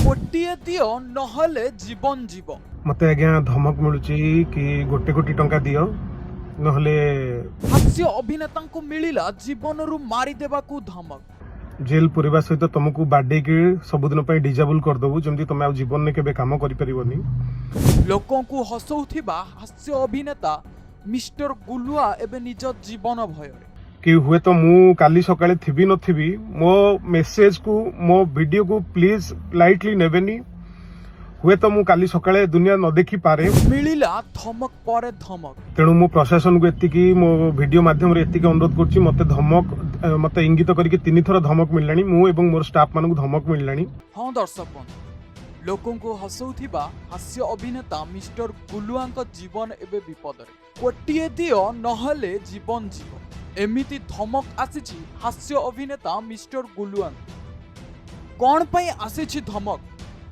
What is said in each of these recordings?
गोटे दियो नहले जीवन जीव। मत आज्ञा धमक मिलूँ कि गोटे कोटी टंका दियो नहले हास्य अभिनेता को मिलिला जीवन रु मारी देवा को धमक। जेल पूर्वा सहित तुमको बाडे की सबुदिन डिजेबल करदेबू जमी तुम आ जीवन में केबे काम करिपरिबनी। लोकों को हसौथिबा हास्य अभिनेता मिस्टर गुलुआ एबे निज जीवन भय कि हुए तो मु काली सकाळे थिबी नथिबी मो मेसेज को मो वीडियो को प्लीज लाइटली नेबेनी। हुए तो मु काली सकाळे दुनिया न देखी पारे मिलिला धमक परे धमक। तेणु मु प्रशासन को एतिकी मो वीडियो माध्यम रे एतिकी अनुरोध करछि मते धमक मते इंगित करके 3 थर धमक मिललानी मु एवं मोर स्टाफ मानक धमक मिललानी। हां दर्शक बंधु लोकों को हसौथिबा हास्य अभिनेता मिस्टर गुलुआंक जीवन एबे विपदरे। कोटिए दियो नहले जीवन जीव एमिति धमक आसीछि हास्य अभिनेता मिस्टर गुलुआंक। कौन पई आसीछि धमक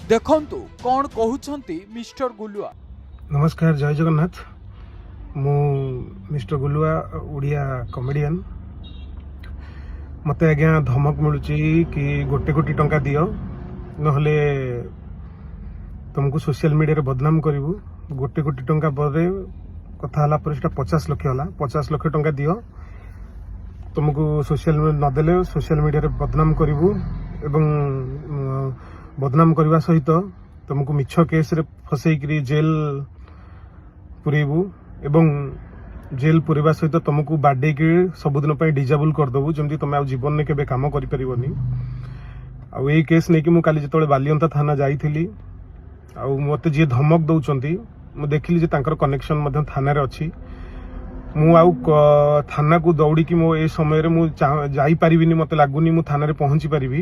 देखंतु कौन कहउछंती मिस्टर गुलुआ। नमस्कार जय जगन्नाथ मु मिस्टर गुलुआ उड़िया कॉमेडियन। मते आज्ञा धमक मिलूँ कि गोटे कोटी टंका दियो नहले तुमको सोशल मीडिया रे बदनाम करिवु। गोटे कोटी टंका पर कथा हला पर 50 लाख हला 50 लाख टंका दियो तुमको सोशल नदेले सोशल मीडिया रे बदनाम करिवु एवं बदनाम करने सहित तुमको मिछ केस रे फसैकरी जेल पुरेबू एवं जेल पुरेबा सहित तुमको बाडे की सबुदिन डिजेबल करदेबू जमी तुम आ जीवन में केबे काम करिपरिबनी। आ ये केस नहीं कि मु काली जिते बालियंता थाना जाइथिली आ मते जे धमक दौरान मु देखिली जे तांकर कनेक्शन मध्य थाना रे अछि। मु आउ थाना को दौड़ी कि मो ए समय रे मु जाई परिबिनी मते लागुनी मु थाना रे पहुंची परिबी।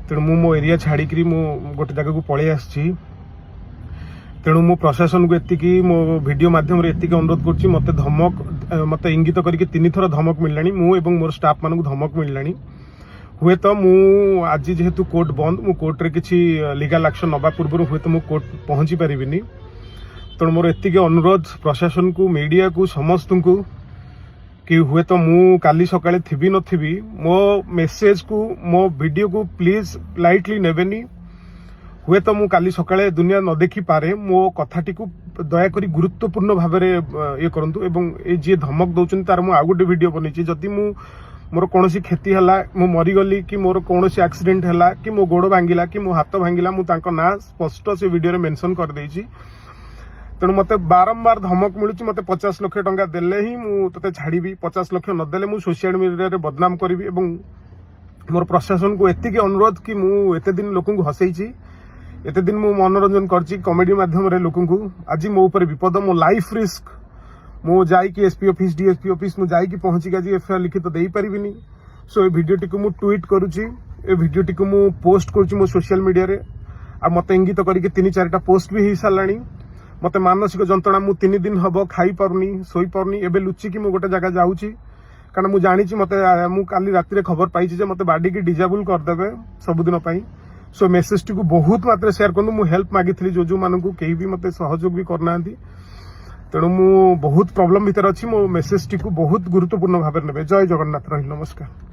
तेणु मु मो एरिया छाड़ी मु गोटे जगह को पलि आसी। तेणु मु प्रशासन को एतिकी मो वीडियो माध्यम रे एतिकी अनुरोध करछि मते धमक मते इंगित करके 3 थर धमक मिललानी मु एवं मोर स्टाफ मानक धमक मिललानी। हुए तो मु आज जेहेतु कोर्ट बंद मु कोर्ट रे किछि लीगल एक्शन नबा पूर्व हुए तो मु कोर्ट पहुंची परिबिनी। तेणु मोर एतिकी अनुरोध प्रशासन को मीडिया को समस्त को कि हुए तो मु काली सकाळे थिबी नथिबी मो मेसेज को मो वीडियो को प्लीज लाइटली नेबेनी। हुए तो मु काली सकाळे दुनिया न देखी पारे मो कथाटी को दया करी गुरुत्वपूर्ण भाव में ये करंतु एवं ए जे धमक दउछन तार मु आ गोटे वीडियो बनेछि जदि मु मोर कोनोसी क्षति हला मु मरी गली कि मोर कोनोसी एक्सीडेंट हला कि मो गोड़ भांगिला कि मो हाथ भांगिला मु तांको ना स्पष्ट से वीडियो रे मेंशन कर देछि। तेणु मते बारंबार धमक मिलूँ मते 50 लाख टंका देले ही मु तते छाड़बी 50 लाख नदेले मु सोशल मीडिया रे बदनाम करी एवं मोर प्रशासन को एतिके अनुरोध कि मु एते दिन लोक को हसैछि एते दिन मु मनोरंजन करछि कॉमेडी माध्यम रे लोक को आज मो ऊपर विपद मो लाइफ रिस्क मु जाई कि एसपी ऑफिस डीएसपी ऑफिस मु जाई कि पहुंची गजी एफआईआर लिखित देई परिबिनी। सो ए वीडियो टिको मु ट्वीट करूछि ए वीडियो टिको मु पोस्ट करूछि मो सोशल मीडिया रे आ मते इंगित करी कि 3-4टा पोस्ट भी ही सालानी। मते मानसिक जंत्रणा मु 3 दिन हबो खाई पारुनी सोई पारुनी एबे लुचि कि मु गोटे जगह जाउछि कारण मु जानिछि मते मु काली राति रे खबर पाइछि जे मते बाडी की डिजेबल कर देबे सबुदिन पई। सो मेसेज टी को बहुत मात्रा शेयर करनु मु हेल्प मागिथिली जो मानकु केही भी मते सहयोग भी करनांती। तेणु मु बहुत प्रॉब्लम भीतर अछि मो मेसेज टी को बहुत गुरुत्वपूर्ण भाव में नेबे। जय जगन्नाथ रही नमस्कार।